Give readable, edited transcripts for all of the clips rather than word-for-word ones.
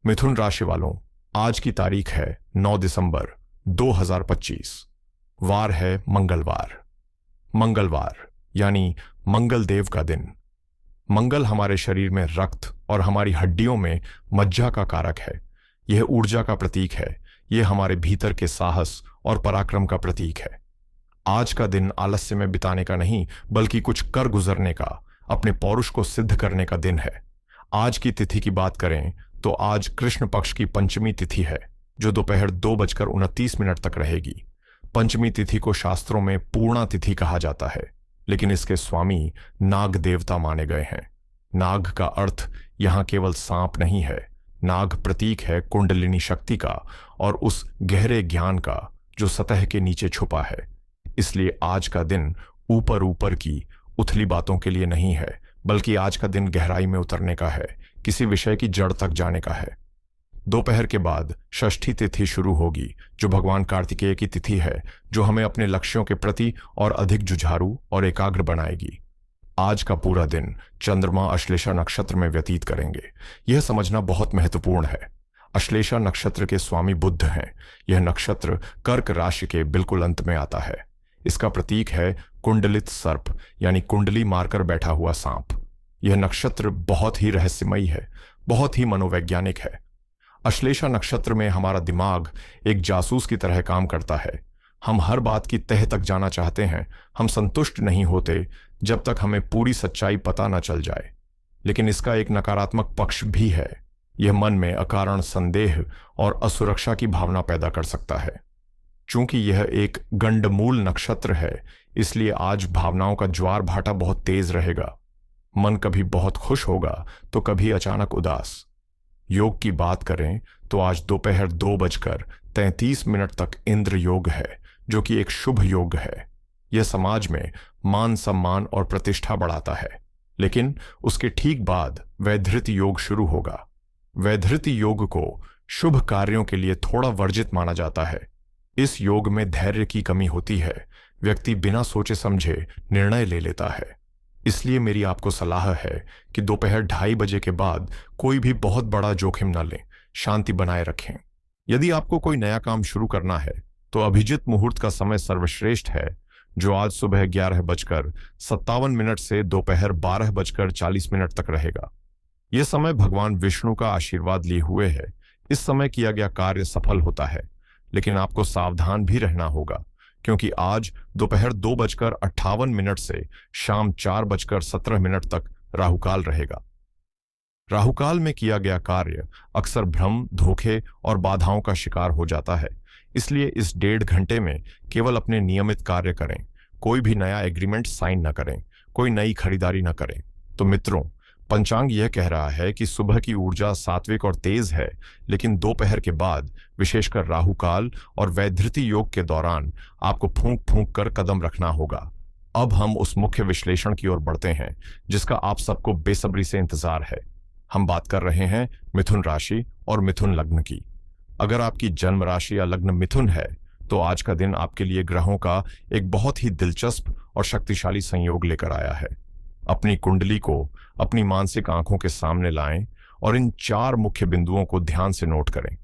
मिथुन राशि वालों, आज की तारीख है 9 दिसंबर 2025। वार है मंगलवार। मंगलवार यानी मंगल देव का दिन। मंगल हमारे शरीर में रक्त और हमारी हड्डियों में मज्जा का कारक है। यह ऊर्जा का प्रतीक है। यह हमारे भीतर के साहस और पराक्रम का प्रतीक है। आज का दिन आलस्य में बिताने का नहीं, बल्कि कुछ कर गुजरने का, अपने पौरुष को सिद्ध करने का दिन है। आज की तिथि की बात करें तो आज कृष्ण पक्ष की पंचमी तिथि है, जो दोपहर 2:29 तक रहेगी। पंचमी तिथि को शास्त्रों में पूर्णा तिथि कहा जाता है, लेकिन इसके स्वामी नाग देवता माने गए हैं। नाग का अर्थ यहां केवल सांप नहीं है। नाग प्रतीक है कुंडलिनी शक्ति का और उस गहरे ज्ञान का जो सतह के नीचे छुपा है। इसलिए आज का दिन ऊपर ऊपर की उथली बातों के लिए नहीं है, बल्कि आज का दिन गहराई में उतरने का है, किसी विषय की जड़ तक जाने का है। दोपहर के बाद षष्ठी तिथि शुरू होगी, जो भगवान कार्तिकेय की तिथि है, जो हमें अपने लक्ष्यों के प्रति और अधिक जुझारू और एकाग्र बनाएगी। आज का पूरा दिन चंद्रमा अश्लेषा नक्षत्र में व्यतीत करेंगे। यह समझना बहुत महत्वपूर्ण है। अश्लेषा नक्षत्र के स्वामी बुध हैं। यह नक्षत्र कर्क राशि के बिल्कुल अंत में आता है। इसका प्रतीक है कुंडलित सर्प, यानी कुंडली मारकर बैठा हुआ सांप। यह नक्षत्र बहुत ही रहस्यमयी है, बहुत ही मनोवैज्ञानिक है। अश्लेषा नक्षत्र में हमारा दिमाग एक जासूस की तरह काम करता है। हम हर बात की तह तक जाना चाहते हैं। हम संतुष्ट नहीं होते जब तक हमें पूरी सच्चाई पता न चल जाए। लेकिन इसका एक नकारात्मक पक्ष भी है। यह मन में अकारण संदेह और असुरक्षा की भावना पैदा कर सकता है। चूंकि यह एक गंडमूल नक्षत्र है, इसलिए आज भावनाओं का ज्वार भाटा बहुत तेज रहेगा। मन कभी बहुत खुश होगा तो कभी अचानक उदास। योग की बात करें तो आज दोपहर 2:33 तक इंद्र योग है, जो कि एक शुभ योग है। यह समाज में मान सम्मान और प्रतिष्ठा बढ़ाता है। लेकिन उसके ठीक बाद वैधृति योग शुरू होगा। वैधृति योग को शुभ कार्यों के लिए थोड़ा वर्जित माना जाता है। इस योग में धैर्य की कमी होती है। व्यक्ति बिना सोचे समझे निर्णय ले लेता है। इसलिए मेरी आपको सलाह है कि दोपहर 2:30 बजे के बाद कोई भी बहुत बड़ा जोखिम न लें, शांति बनाए रखें। यदि आपको कोई नया काम शुरू करना है तो अभिजित मुहूर्त का समय सर्वश्रेष्ठ है, जो आज सुबह 11:57 से दोपहर 12:40 तक रहेगा। यह समय भगवान विष्णु का आशीर्वाद लिए हुए है। इस समय किया गया कार्य सफल होता है, लेकिन आपको सावधान भी रहना होगा, क्योंकि आज दोपहर 2:58 से शाम 4:17 तक राहुकाल रहेगा। राहुकाल में किया गया कार्य अक्सर भ्रम, धोखे और बाधाओं का शिकार हो जाता है। इसलिए इस 1.5 घंटे में केवल अपने नियमित कार्य करें। कोई भी नया एग्रीमेंट साइन न करें, कोई नई खरीदारी न करें। तो मित्रों, पंचांग यह कह रहा है कि सुबह की ऊर्जा सात्विक और तेज है, लेकिन दोपहर के बाद, विशेषकर राहुकाल और वैधृति योग के दौरान, आपको फूंक फूंक कर कदम रखना होगा। अब हम उस मुख्य विश्लेषण की ओर बढ़ते हैं, जिसका आप सबको बेसब्री से इंतजार है। हम बात कर रहे हैं मिथुन राशि और मिथुन लग्न की। अगर आपकी जन्म राशि या लग्न मिथुन है, तो आज का दिन आपके लिए ग्रहों का एक बहुत ही दिलचस्प और शक्तिशाली संयोग लेकर आया है। अपनी कुंडली को अपनी मानसिक आंखों के सामने लाएं और इन 4 मुख्य बिंदुओं को ध्यान से नोट करें।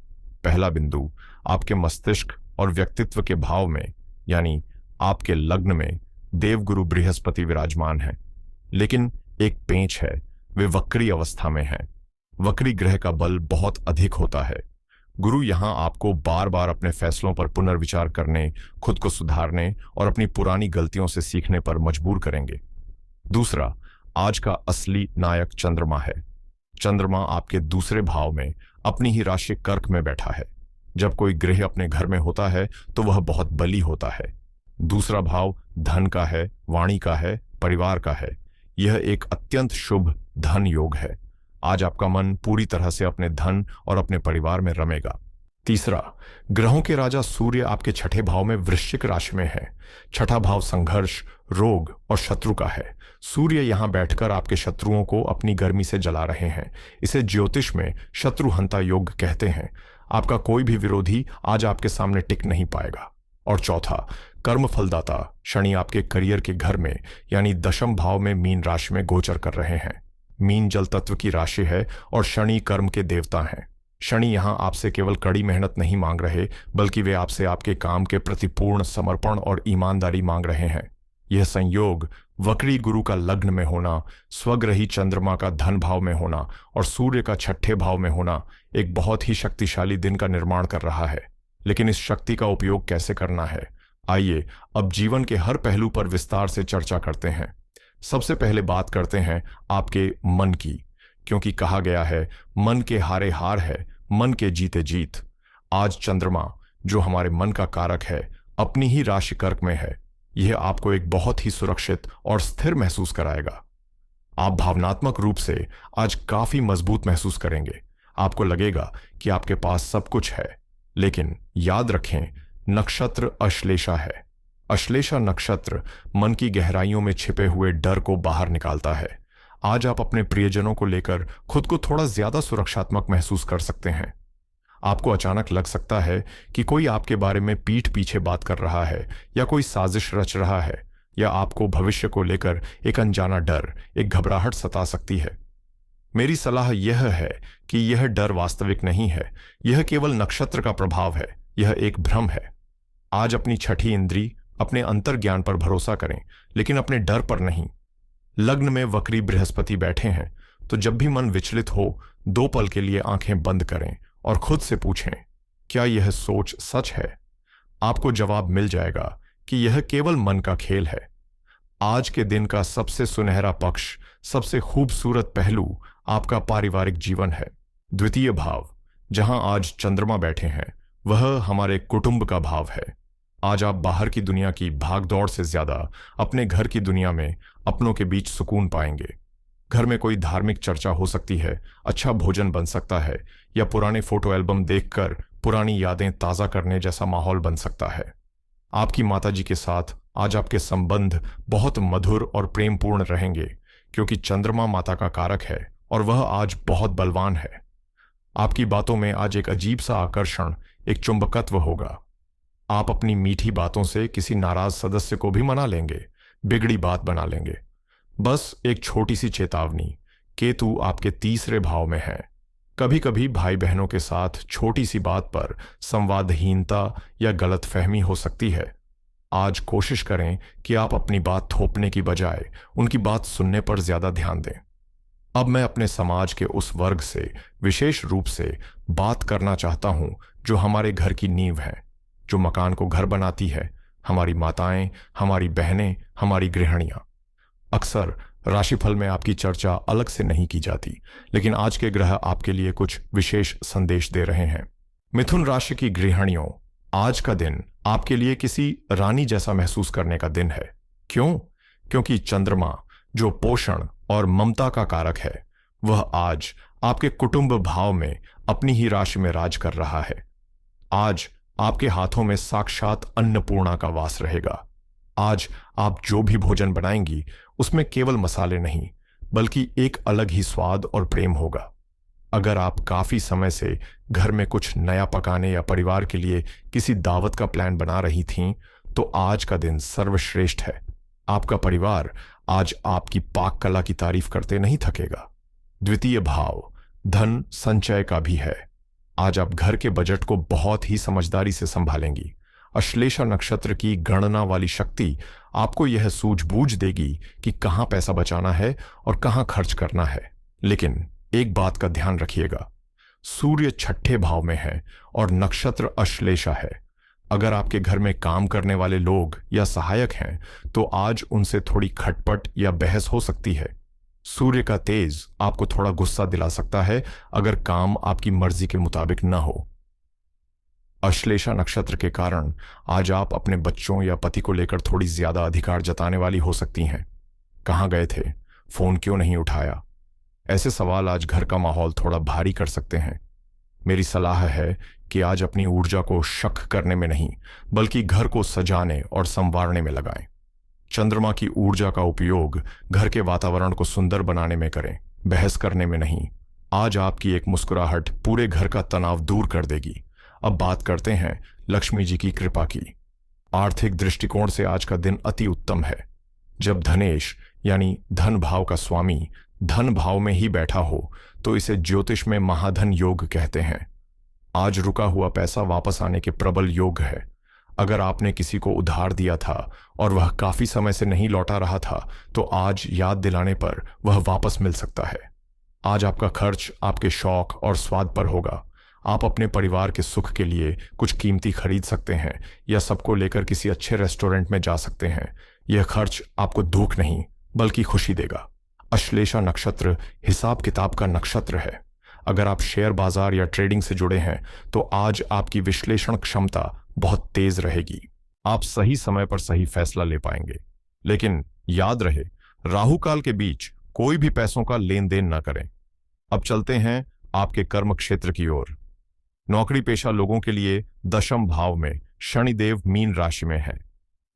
पहला बिंदु, आपके मस्तिष्क और व्यक्तित्व के भाव में, यानी आपके लग्न में देवगुरु बृहस्पति विराजमान है। लेकिन एक पेंच है, वे वक्री अवस्था में हैं। वक्री ग्रह का बल बहुत अधिक होता है। गुरु यहां आपको बार बार अपने फैसलों पर पुनर्विचार करने, खुद को सुधारने और अपनी पुरानी गलतियों से सीखने पर मजबूर करेंगे। दूसरा, आज का असली नायक चंद्रमा है। चंद्रमा आपके दूसरे भाव में अपनी ही राशि कर्क में बैठा है। जब कोई ग्रह अपने घर में होता है तो वह बहुत बली होता है। दूसरा भाव धन का है, वाणी का है, परिवार का है। यह एक अत्यंत शुभ धन योग है। आज आपका मन पूरी तरह से अपने धन और अपने परिवार में रमेगा। तीसरा, ग्रहों के राजा सूर्य आपके छठे भाव में वृश्चिक राशि में है। छठा भाव संघर्ष, रोग और शत्रु का है। सूर्य यहां बैठकर आपके शत्रुओं को अपनी गर्मी से जला रहे हैं। इसे ज्योतिष में शत्रुहंता योग कहते हैं। आपका कोई भी विरोधी आज आपके सामने टिक नहीं पाएगा। और चौथा, कर्म फलदाता शनि आपके करियर के घर में, यानी दशम भाव में मीन राशि में गोचर कर रहे हैं। मीन जल तत्व की राशि है और शनि कर्म के देवता हैं। शनि यहां आपसे केवल कड़ी मेहनत नहीं मांग रहे, बल्कि वे आपसे आपके काम के प्रति पूर्ण समर्पण और ईमानदारी मांग रहे हैं। यह संयोग वक्री गुरु का लग्न में होना, स्वग्रही चंद्रमा का धन भाव में होना और सूर्य का छठे भाव में होना एक बहुत ही शक्तिशाली दिन का निर्माण कर रहा है। लेकिन इस शक्ति का उपयोग कैसे करना है, आइए अब जीवन के हर पहलू पर विस्तार से चर्चा करते हैं। सबसे पहले बात करते हैं आपके मन की, क्योंकि कहा गया है मन के हारे हार है, मन के जीते जीत। आज चंद्रमा, जो हमारे मन का कारक है, अपनी ही राशि कर्क में है। यह आपको एक बहुत ही सुरक्षित और स्थिर महसूस कराएगा। आप भावनात्मक रूप से आज काफी मजबूत महसूस करेंगे। आपको लगेगा कि आपके पास सब कुछ है। लेकिन याद रखें, नक्षत्र अश्लेषा है। अश्लेषा नक्षत्र मन की गहराइयों में छिपे हुए डर को बाहर निकालता है। आज आप अपने प्रियजनों को लेकर खुद को थोड़ा ज्यादा सुरक्षात्मक महसूस कर सकते हैं। आपको अचानक लग सकता है कि कोई आपके बारे में पीठ पीछे बात कर रहा है, या कोई साजिश रच रहा है, या आपको भविष्य को लेकर एक अनजाना डर, एक घबराहट सता सकती है। मेरी सलाह यह है कि यह डर वास्तविक नहीं है। यह केवल नक्षत्र का प्रभाव है। यह एक भ्रम है। आज अपनी छठी इंद्री, अपने अंतर्ज्ञान पर भरोसा करें, लेकिन अपने डर पर नहीं। लग्न में वक्री बृहस्पति बैठे हैं, तो जब भी मन विचलित हो, 2 पल के लिए आंखें बंद करें और खुद से पूछें, क्या यह सोच सच है? आपको जवाब मिल जाएगा कि यह केवल मन का खेल है। आज के दिन का सबसे सुनहरा पक्ष, सबसे खूबसूरत पहलू आपका पारिवारिक जीवन है। द्वितीय भाव, जहां आज चंद्रमा बैठे हैं, वह हमारे कुटुंब का भाव है। आज आप बाहर की दुनिया की भागदौड़ से ज्यादा अपने घर की दुनिया में अपनों के बीच सुकून पाएंगे। घर में कोई धार्मिक चर्चा हो सकती है, अच्छा भोजन बन सकता है, या पुराने फोटो एल्बम देखकर पुरानी यादें ताजा करने जैसा माहौल बन सकता है। आपकी माताजी के साथ आज आपके संबंध बहुत मधुर और प्रेमपूर्ण रहेंगे, क्योंकि चंद्रमा माता का कारक है और वह आज बहुत बलवान है। आपकी बातों में आज एक अजीब सा आकर्षण, एक चुंबकत्व होगा। आप अपनी मीठी बातों से किसी नाराज सदस्य को भी मना लेंगे, बिगड़ी बात बना लेंगे। बस एक छोटी सी चेतावनी, केतु आपके तीसरे भाव में है। कभी कभी भाई बहनों के साथ छोटी सी बात पर संवादहीनता या गलतफहमी हो सकती है। आज कोशिश करें कि आप अपनी बात थोपने की बजाय उनकी बात सुनने पर ज्यादा ध्यान दें। अब मैं अपने समाज के उस वर्ग से विशेष रूप से बात करना चाहता हूं जो हमारे घर की नींव है, जो मकान को घर बनाती है, हमारी माताएं, हमारी बहनें, हमारी गृहिणियां। अक्सर राशिफल में आपकी चर्चा अलग से नहीं की जाती, लेकिन आज के ग्रह आपके लिए कुछ विशेष संदेश दे रहे हैं। मिथुन राशि की गृहिणियों, आज का दिन आपके लिए किसी रानी जैसा महसूस करने का दिन है। क्यों? क्योंकि चंद्रमा, जो पोषण और ममता का कारक है, वह आज आपके कुटुंब भाव में अपनी ही राशि में राज कर रहा है। आज आपके हाथों में साक्षात अन्नपूर्णा का वास रहेगा। आज आप जो भी भोजन बनाएंगी, उसमें केवल मसाले नहीं, बल्कि एक अलग ही स्वाद और प्रेम होगा। अगर आप काफी समय से घर में कुछ नया पकाने या परिवार के लिए किसी दावत का प्लान बना रही थीं, तो आज का दिन सर्वश्रेष्ठ है। आपका परिवार आज आपकी पाक कला की तारीफ करते नहीं थकेगा। द्वितीय भाव धन संचय का भी है। आज आप घर के बजट को बहुत ही समझदारी से संभालेंगी। अश्लेषा नक्षत्र की गणना वाली शक्ति आपको यह सूझबूझ देगी कि कहां पैसा बचाना है और कहां खर्च करना है। लेकिन एक बात का ध्यान रखिएगा, सूर्य छठे भाव में है और नक्षत्र अश्लेषा है। अगर आपके घर में काम करने वाले लोग या सहायक हैं, तो आज उनसे थोड़ी खटपट या बहस हो सकती है। सूर्य का तेज आपको थोड़ा गुस्सा दिला सकता है अगर काम आपकी मर्जी के मुताबिक न हो। अश्लेषा नक्षत्र के कारण आज आप अपने बच्चों या पति को लेकर थोड़ी ज्यादा अधिकार जताने वाली हो सकती हैं। कहाँ गए थे? फोन क्यों नहीं उठाया? ऐसे सवाल आज घर का माहौल थोड़ा भारी कर सकते हैं। मेरी सलाह है कि आज अपनी ऊर्जा को शक करने में नहीं, बल्कि घर को सजाने और संवारने में लगाएं। चंद्रमा की ऊर्जा का उपयोग घर के वातावरण को सुंदर बनाने में करें, बहस करने में नहीं। आज आपकी एक मुस्कुराहट पूरे घर का तनाव दूर कर देगी। अब बात करते हैं लक्ष्मी जी की कृपा की। आर्थिक दृष्टिकोण से आज का दिन अति उत्तम है। जब धनेश यानी धन भाव का स्वामी धन भाव में ही बैठा हो, तो इसे ज्योतिष में महाधन योग कहते हैं। आज रुका हुआ पैसा वापस आने के प्रबल योग है। अगर आपने किसी को उधार दिया था और वह काफी समय से नहीं लौटा रहा था, तो आज याद दिलाने पर वह वापस मिल सकता है। आज आपका खर्च आपके शौक और स्वाद पर होगा। आप अपने परिवार के सुख के लिए कुछ कीमती खरीद सकते हैं या सबको लेकर किसी अच्छे रेस्टोरेंट में जा सकते हैं। यह खर्च आपको दुख नहीं बल्कि खुशी देगा। अश्लेषा नक्षत्र हिसाब किताब का नक्षत्र है। अगर आप शेयर बाजार या ट्रेडिंग से जुड़े हैं तो आज आपकी विश्लेषण क्षमता बहुत तेज रहेगी। आप सही समय पर सही फैसला ले पाएंगे। लेकिन याद रहे, राहु काल के बीच कोई भी पैसों का लेन देन न करें। अब चलते हैं आपके कर्म क्षेत्र की ओर। नौकरी पेशा लोगों के लिए दशम भाव में शनिदेव मीन राशि में है।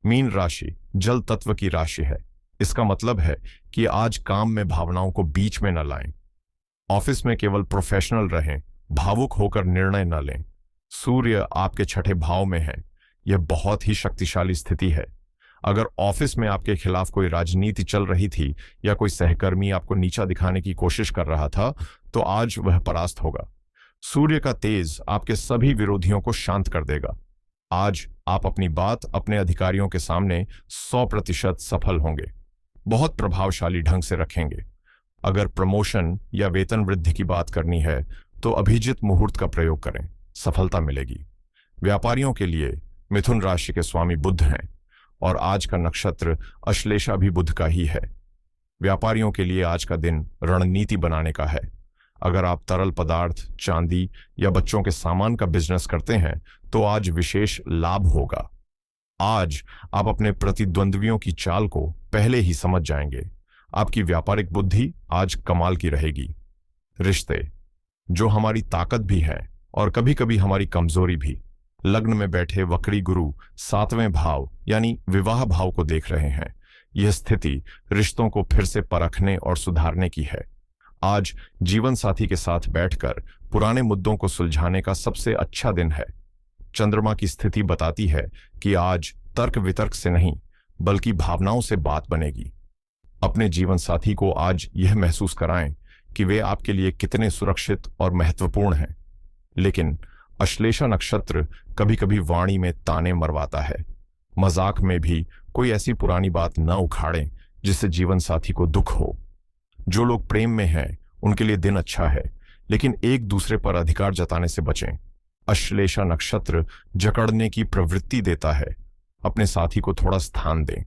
मीन राशि जल तत्व की राशि है। इसका मतलब है कि आज काम में भावनाओं को बीच में न लाएं। ऑफिस में केवल प्रोफेशनल रहें, भावुक होकर निर्णय न लें। सूर्य आपके छठे भाव में है। यह बहुत ही शक्तिशाली स्थिति है। अगर ऑफिस में आपके खिलाफ कोई राजनीति चल रही थी या कोई सहकर्मी आपको नीचा दिखाने की कोशिश कर रहा था, तो आज वह परास्त होगा। सूर्य का तेज आपके सभी विरोधियों को शांत कर देगा। आज आप अपनी बात अपने अधिकारियों के सामने 100% सफल होंगे। बहुत प्रभावशाली ढंग से रखेंगे। अगर प्रमोशन या वेतन वृद्धि की बात करनी है तो अभिजित मुहूर्त का प्रयोग करें, सफलता मिलेगी। व्यापारियों के लिए मिथुन राशि के स्वामी बुध हैं और आज का नक्षत्र अश्लेषा भी बुध का ही है। व्यापारियों के लिए आज का दिन रणनीति बनाने का है। अगर आप तरल पदार्थ, चांदी या बच्चों के सामान का बिजनेस करते हैं तो आज विशेष लाभ होगा। आज आप अपने प्रतिद्वंद्वियों की चाल को पहले ही समझ जाएंगे। आपकी व्यापारिक बुद्धि आज कमाल की रहेगी। रिश्ते, जो हमारी ताकत भी है और कभी कभी हमारी कमजोरी भी। लग्न में बैठे वक्री गुरु 7वें भाव यानी विवाह भाव को देख रहे हैं। यह स्थिति रिश्तों को फिर से परखने और सुधारने की है। आज जीवन साथी के साथ बैठकर पुराने मुद्दों को सुलझाने का सबसे अच्छा दिन है। चंद्रमा की स्थिति बताती है कि आज तर्क वितर्क से नहीं बल्कि भावनाओं से बात बनेगी। अपने जीवन साथी को आज यह महसूस कराएं कि वे आपके लिए कितने सुरक्षित और महत्वपूर्ण हैं। लेकिन अश्लेषा नक्षत्र कभी कभी वाणी में ताने मरवाता है। मजाक में भी कोई ऐसी पुरानी बात न उखाड़ें जिससे जीवन साथी को दुख हो। जो लोग प्रेम में हैं उनके लिए दिन अच्छा है, लेकिन एक दूसरे पर अधिकार जताने से बचें। अश्लेषा नक्षत्र जकड़ने की प्रवृत्ति देता है। अपने साथी को थोड़ा स्थान दें।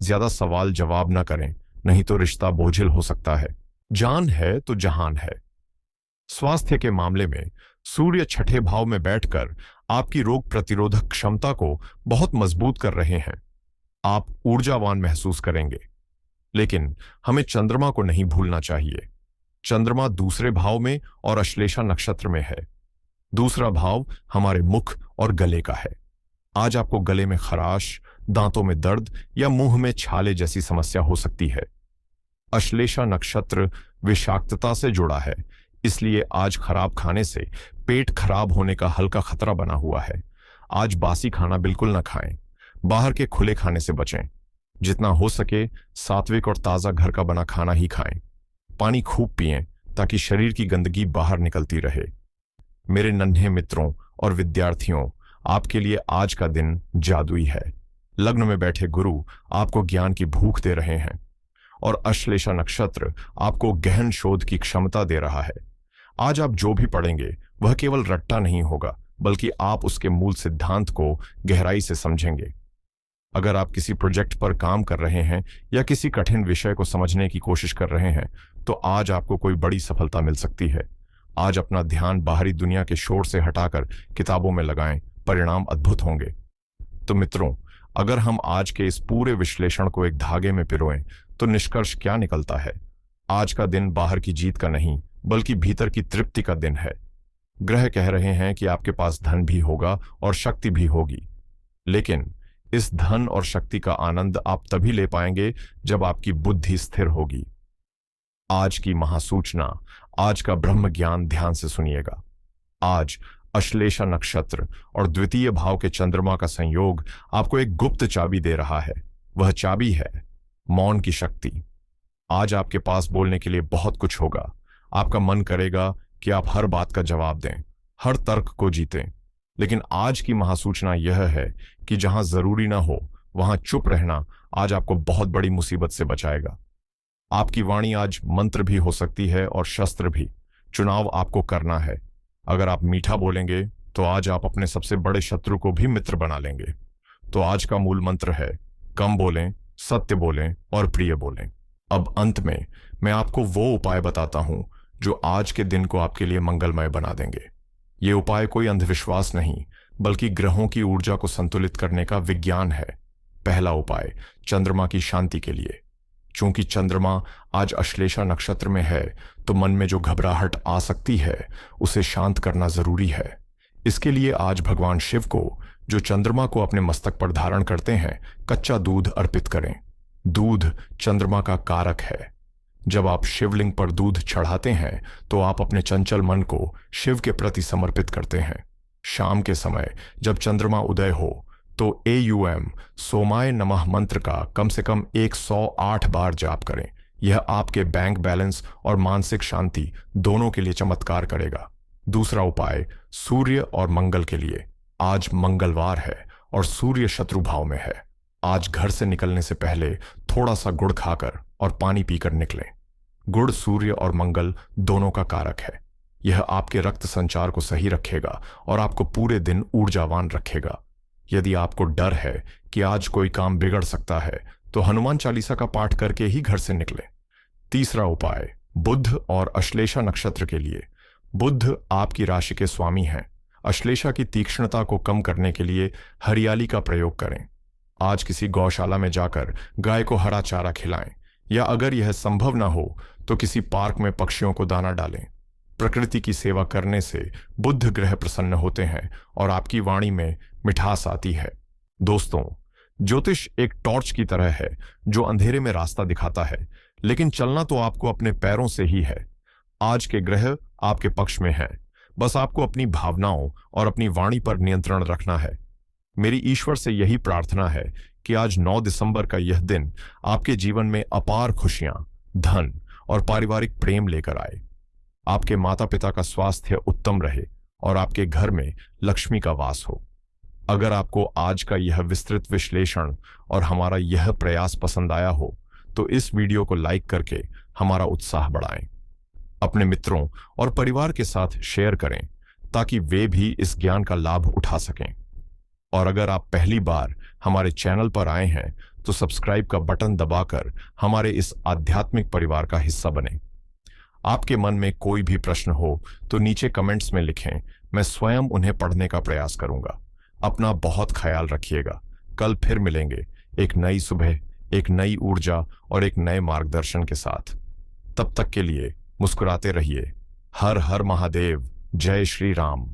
ज्यादा सवाल जवाब न करें, नहीं तो रिश्ता बोझिल हो सकता है। जान है तो जहान है। स्वास्थ्य के मामले में सूर्य छठे भाव में बैठकर आपकी रोग प्रतिरोधक क्षमता को बहुत मजबूत कर रहे हैं। आप ऊर्जावान महसूस करेंगे। लेकिन हमें चंद्रमा को नहीं भूलना चाहिए। चंद्रमा दूसरे भाव में और अश्लेषा नक्षत्र में है। दूसरा भाव हमारे मुख और गले का है। आज आपको गले में खराश, दांतों में दर्द या मुंह में छाले जैसी समस्या हो सकती है। अश्लेषा नक्षत्र विषाक्तता से जुड़ा है, इसलिए आज खराब खाने से पेट खराब होने का हल्का खतरा बना हुआ है। आज बासी खाना बिल्कुल न खाएं। बाहर के खुले खाने से बचें। जितना हो सके सात्विक और ताजा घर का बना खाना ही खाएं। पानी खूब पिएं ताकि शरीर की गंदगी बाहर निकलती रहे। मेरे नन्हे मित्रों और विद्यार्थियों, आपके लिए आज का दिन जादुई है। लग्न में बैठे गुरु आपको ज्ञान की भूख दे रहे हैं और अश्लेषा नक्षत्र आपको गहन शोध की क्षमता दे रहा है। आज आप जो भी पढ़ेंगे वह केवल रट्टा नहीं होगा, बल्कि आप उसके मूल सिद्धांत को गहराई से समझेंगे। अगर आप किसी प्रोजेक्ट पर काम कर रहे हैं या किसी कठिन विषय को समझने की कोशिश कर रहे हैं तो आज आपको कोई बड़ी सफलता मिल सकती है। आज अपना ध्यान बाहरी दुनिया के शोर से हटाकर किताबों में लगाएं, परिणाम अद्भुत होंगे। तो मित्रों, अगर हम आज के इस पूरे विश्लेषण को एक धागे में पिरोएं तो निष्कर्ष क्या निकलता है? आज का दिन बाहर की जीत का नहीं बल्कि भीतर की तृप्ति का दिन है। ग्रह कह रहे हैं कि आपके पास धन भी होगा और शक्ति भी होगी, लेकिन इस धन और शक्ति का आनंद आप तभी ले पाएंगे जब आपकी बुद्धि स्थिर होगी। आज की महासूचना, आज का ब्रह्म ज्ञान ध्यान से सुनिएगा। आज अश्लेषा नक्षत्र और द्वितीय भाव के चंद्रमा का संयोग आपको एक गुप्त चाबी दे रहा है। वह चाबी है मौन की शक्ति। आज आपके पास बोलने के लिए बहुत कुछ होगा। आपका मन करेगा कि आप हर बात का जवाब दें। हर तर्क को जीतें। लेकिन आज की महासूचना यह है कि जहां जरूरी ना हो वहां चुप रहना आज आपको बहुत बड़ी मुसीबत से बचाएगा। आपकी वाणी आज मंत्र भी हो सकती है और शस्त्र भी। चुनाव आपको करना है। अगर आप मीठा बोलेंगे तो आज आप अपने सबसे बड़े शत्रु को भी मित्र बना लेंगे। तो आज का मूल मंत्र है, कम बोलें, सत्य बोलें और प्रिय बोलें। अब अंत में मैं आपको वो उपाय बताता हूं जो आज के दिन को आपके लिए मंगलमय बना देंगे। ये उपाय कोई अंधविश्वास नहीं, बल्कि ग्रहों की ऊर्जा को संतुलित करने का विज्ञान है। पहला उपाय, चंद्रमा की शांति के लिए। चूंकि चंद्रमा आज अश्लेषा नक्षत्र में है, तो मन में जो घबराहट आ सकती है उसे शांत करना जरूरी है। इसके लिए आज भगवान शिव को, जो चंद्रमा को अपने मस्तक पर धारण करते हैं, कच्चा दूध अर्पित करें। दूध चंद्रमा का कारक है। जब आप शिवलिंग पर दूध चढ़ाते हैं तो आप अपने चंचल मन को शिव के प्रति समर्पित करते हैं। शाम के समय जब चंद्रमा उदय हो तो AUM सोमाय नमः मंत्र का कम से कम 108 बार जाप करें। यह आपके बैंक बैलेंस और मानसिक शांति दोनों के लिए चमत्कार करेगा। दूसरा उपाय, सूर्य और मंगल के लिए। आज मंगलवार है और सूर्य शत्रु भाव में है। आज घर से निकलने से पहले थोड़ा सा गुड़ खाकर और पानी पीकर निकलें। गुड़ सूर्य और मंगल दोनों का कारक है। यह आपके रक्त संचार को सही रखेगा और आपको पूरे दिन ऊर्जावान रखेगा। यदि आपको डर है कि आज कोई काम बिगड़ सकता है तो हनुमान चालीसा का पाठ करके ही घर से निकलें। तीसरा उपाय, बुध और अश्लेषा नक्षत्र के लिए। बुध आपकी राशि के स्वामी हैं। अश्लेषा की तीक्ष्णता को कम करने के लिए हरियाली का प्रयोग करें। आज किसी गौशाला में जाकर गाय को हरा चारा खिलाएं, या अगर यह संभव ना हो तो किसी पार्क में पक्षियों को दाना डालें। प्रकृति की सेवा करने से बुध ग्रह प्रसन्न होते हैं और आपकी वाणी में मिठास आती है। दोस्तों, ज्योतिष एक टॉर्च की तरह है जो अंधेरे में रास्ता दिखाता है, लेकिन चलना तो आपको अपने पैरों से ही है। आज के ग्रह आपके पक्ष में हैं। बस आपको अपनी भावनाओं और अपनी वाणी पर नियंत्रण रखना है। मेरी ईश्वर से यही प्रार्थना है कि आज 9 दिसंबर का यह दिन आपके जीवन में अपार खुशियां, धन और पारिवारिक प्रेम लेकर आए। आपके माता पिता का स्वास्थ्य उत्तम रहे और आपके घर में लक्ष्मी का वास हो। अगर आपको आज का यह विस्तृत विश्लेषण और हमारा यह प्रयास पसंद आया हो तो इस वीडियो को लाइक करके हमारा उत्साह बढ़ाएं। अपने मित्रों और परिवार के साथ शेयर करें ताकि वे भी इस ज्ञान का लाभ उठा सकें। और अगर आप पहली बार हमारे चैनल पर आए हैं तो सब्सक्राइब का बटन दबाकर हमारे इस आध्यात्मिक परिवार का हिस्सा बनें। आपके मन में कोई भी प्रश्न हो तो नीचे कमेंट्स में लिखें, मैं स्वयं उन्हें पढ़ने का प्रयास करूंगा। अपना बहुत ख्याल रखिएगा। कल फिर मिलेंगे एक नई सुबह, एक नई ऊर्जा और एक नए मार्गदर्शन के साथ। तब तक के लिए मुस्कुराते रहिए। हर हर महादेव। जय श्री राम।